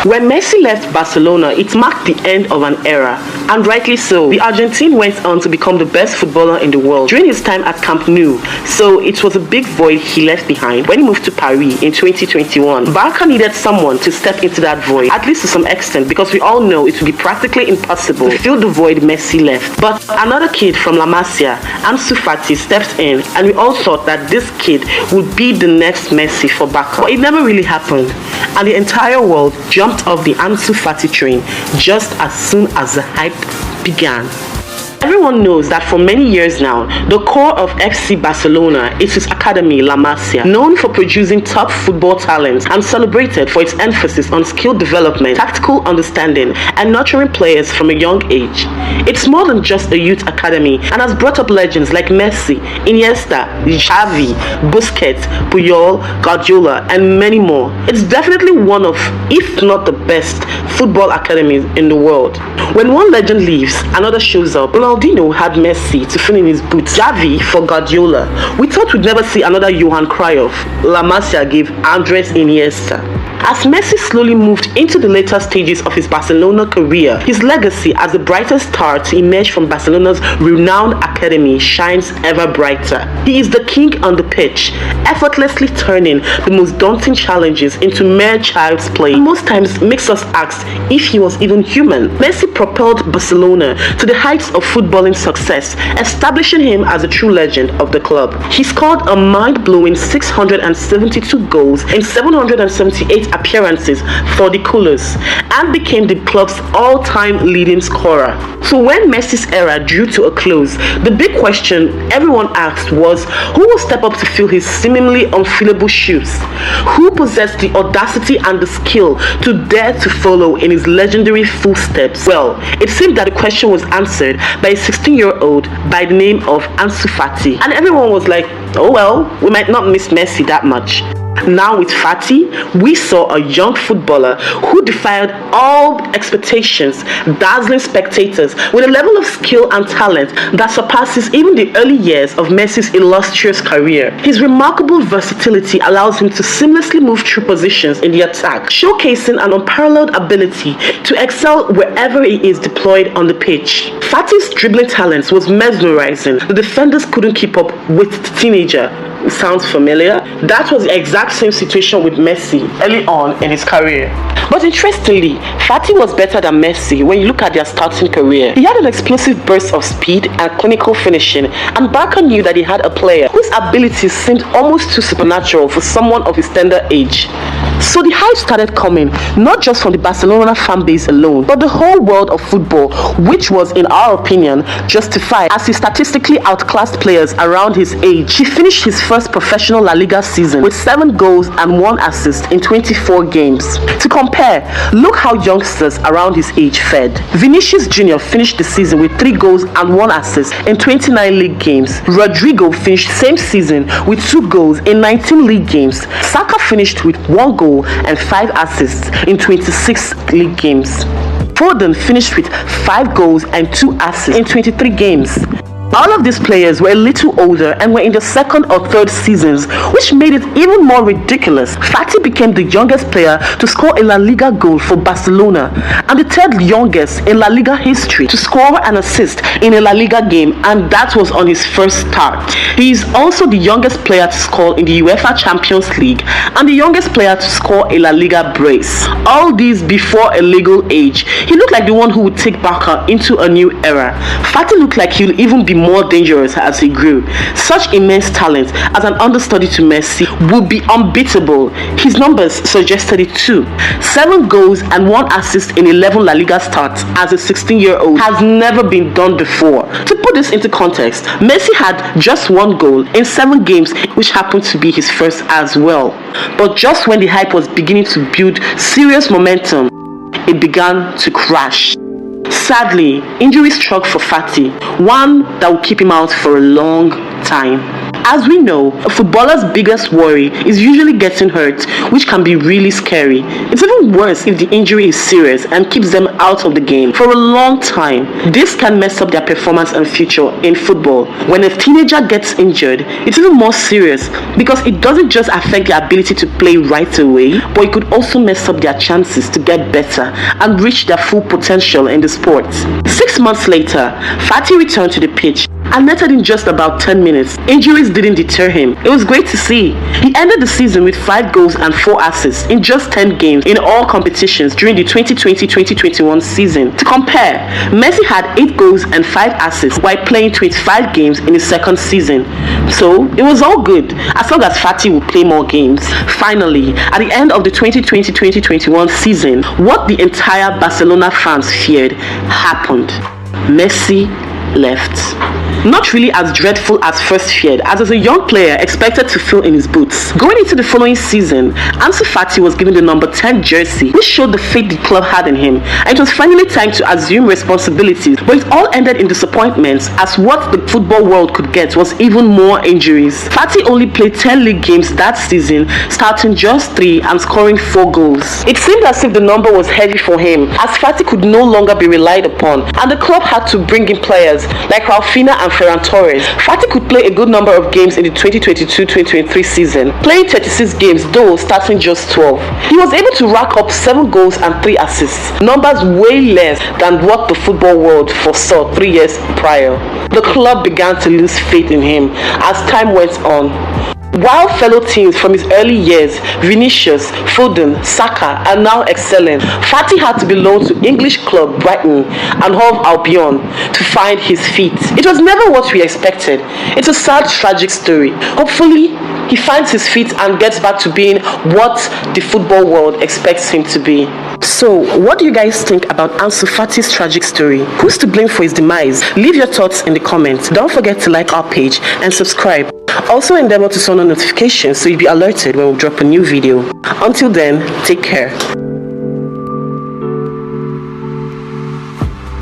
When Messi left Barcelona, it marked the end of an era, and rightly so. The Argentine went on to become the best footballer in the world during his time at Camp Nou, so it was a big void he left behind when he moved to Paris in 2021. Barca needed someone to step into that void, at least to some extent, because we all know it would be practically impossible to fill the void Messi left. But another kid from La Masia, Ansu Fati, stepped in, and we all thought that this kid would be the next Messi for Barca. But it never really happened, and the entire world jumped off the Ansu Fati train just as soon as the hype began. Everyone knows that for many years now, the core of FC Barcelona is its academy, La Masia, known for producing top football talents and celebrated for its emphasis on skill development, tactical understanding, and nurturing players from a young age. It's more than just a youth academy and has brought up legends like Messi, Iniesta, Xavi, Busquets, Puyol, Guardiola, and many more. It's definitely one of, if not the best, football academies in the world. When one legend leaves, another shows up. Ronaldinho had Messi to fill in his boots, Xavi for Guardiola. We thought we'd never see another Johan Cruyff. La Masia gave Andres Iniesta. As Messi slowly moved into the later stages of his Barcelona career, his legacy as the brightest star to emerge from Barcelona's renowned academy shines ever brighter. He is the king on the pitch, effortlessly turning the most daunting challenges into mere child's play, and most times makes us ask if he was even human. Messi propelled Barcelona to the heights of footballing success, establishing him as a true legend of the club. He scored a mind-blowing 672 goals in 778 appearances for the Coolers and became the club's all-time leading scorer. So when Messi's era drew to a close, the big question everyone asked was, who will step up to fill his seemingly unfillable shoes? Who possessed the audacity and the skill to dare to follow in his legendary footsteps? Well, it seemed that the question was answered by a 16-year-old by the name of Ansu Fati, and everyone was like, oh well, we might not miss Messi that much. Now with Fati, we saw a young footballer who defied all expectations, dazzling spectators with a level of skill and talent that surpasses even the early years of Messi's illustrious career. His remarkable versatility allows him to seamlessly move through positions in the attack, showcasing an unparalleled ability to excel wherever he is deployed on the pitch. Fati's dribbling talents was mesmerizing. The defenders couldn't keep up with the teenager. Sounds familiar? That was the exact same situation with Messi early on in his career. But interestingly, Fati was better than Messi when you look at their starting career. He had an explosive burst of speed and clinical finishing, and Barca knew that he had a player whose abilities seemed almost too supernatural for someone of his tender age. So the hype started coming, not just from the Barcelona fan base alone, but the whole world of football, which was, in our opinion, justified as he statistically outclassed players around his age. He finished his first professional La Liga season with 7 goals and 1 assist in 24 games. To compare, look how youngsters around his age fared. Vinicius Jr. finished the season with 3 goals and 1 assist in 29 league games. Rodrigo finished same season with 2 goals in 19 league games. Saka finished with 1 goal and 5 assists in 26 league games. Foden finished with 5 goals and 2 assists in 23 games. All of these players were a little older and were in their second or third seasons, which made it even more ridiculous. Fati became the youngest player to score a La Liga goal for Barcelona and the 3rd youngest in La Liga history to score an assist in a La Liga game, and that was on his first start. He is also the youngest player to score in the UEFA Champions League and the youngest player to score a La Liga brace. All these before a legal age. He looked like the one who would take Barca into a new era. Fati looked like he'll even be more dangerous as he grew. Such immense talent as an understudy to Messi would be unbeatable. His numbers suggested it too. 7 goals and 1 assist in 11 La Liga starts as a 16-year-old has never been done before. To put this into context, Messi had just 1 goal in 7 games, which happened to be his first as well. But just when the hype was beginning to build serious momentum, it began to crash. Sadly, injury struck for Fati, one that will keep him out for a long time. As we know, a footballer's biggest worry is usually getting hurt, which can be really scary. It's even worse if the injury is serious and keeps them out of the game for a long time. This can mess up their performance and future in football. When a teenager gets injured, it's even more serious because it doesn't just affect their ability to play right away, but it could also mess up their chances to get better and reach their full potential in the sport. 6 months later, Fati returned to the pitch and netted in just about 10 minutes. Injuries didn't deter him. It was great to see. He ended the season with 5 goals and 4 assists in just 10 games in all competitions during the 2020-2021 season. To compare, Messi had 8 goals and 5 assists while playing 25 games in his second season. So, it was all good as long as Fati would play more games. Finally, at the end of the 2020-2021 season, what the entire Barcelona fans feared happened. Messi left. Not really as dreadful as first feared, as a young player expected to fill in his boots. Going into the following season, Ansu Fati was given the number 10 jersey, which showed the faith the club had in him, and it was finally time to assume responsibilities. But it all ended in disappointments, as what the football world could get was even more injuries. Fati only played 10 league games that season, starting just 3 and scoring 4 goals. It seemed as if the number was heavy for him, as Fati could no longer be relied upon, and the club had to bring in players like Rafinha and Ferran Torres. Fati could play a good number of games in the 2022-2023 season, playing 36 games though starting just 12. He was able to rack up 7 goals and 3 assists, numbers way less than what the football world foresaw 3 years prior. The club began to lose faith in him as time went on. While fellow teams from his early years, Vinicius, Foden, Saka, are now excelling, Fati had to be loaned to English club Brighton and Hove Albion to find his feet. It was never what we expected. It's a sad, tragic story. Hopefully, he finds his feet and gets back to being what the football world expects him to be. So, what do you guys think about Ansu Fati's tragic story? Who's to blame for his demise? Leave your thoughts in the comments. Don't forget to like our page and subscribe. Also endeavor to turn on notifications so you'll be alerted when we drop a new video. Until then, take care.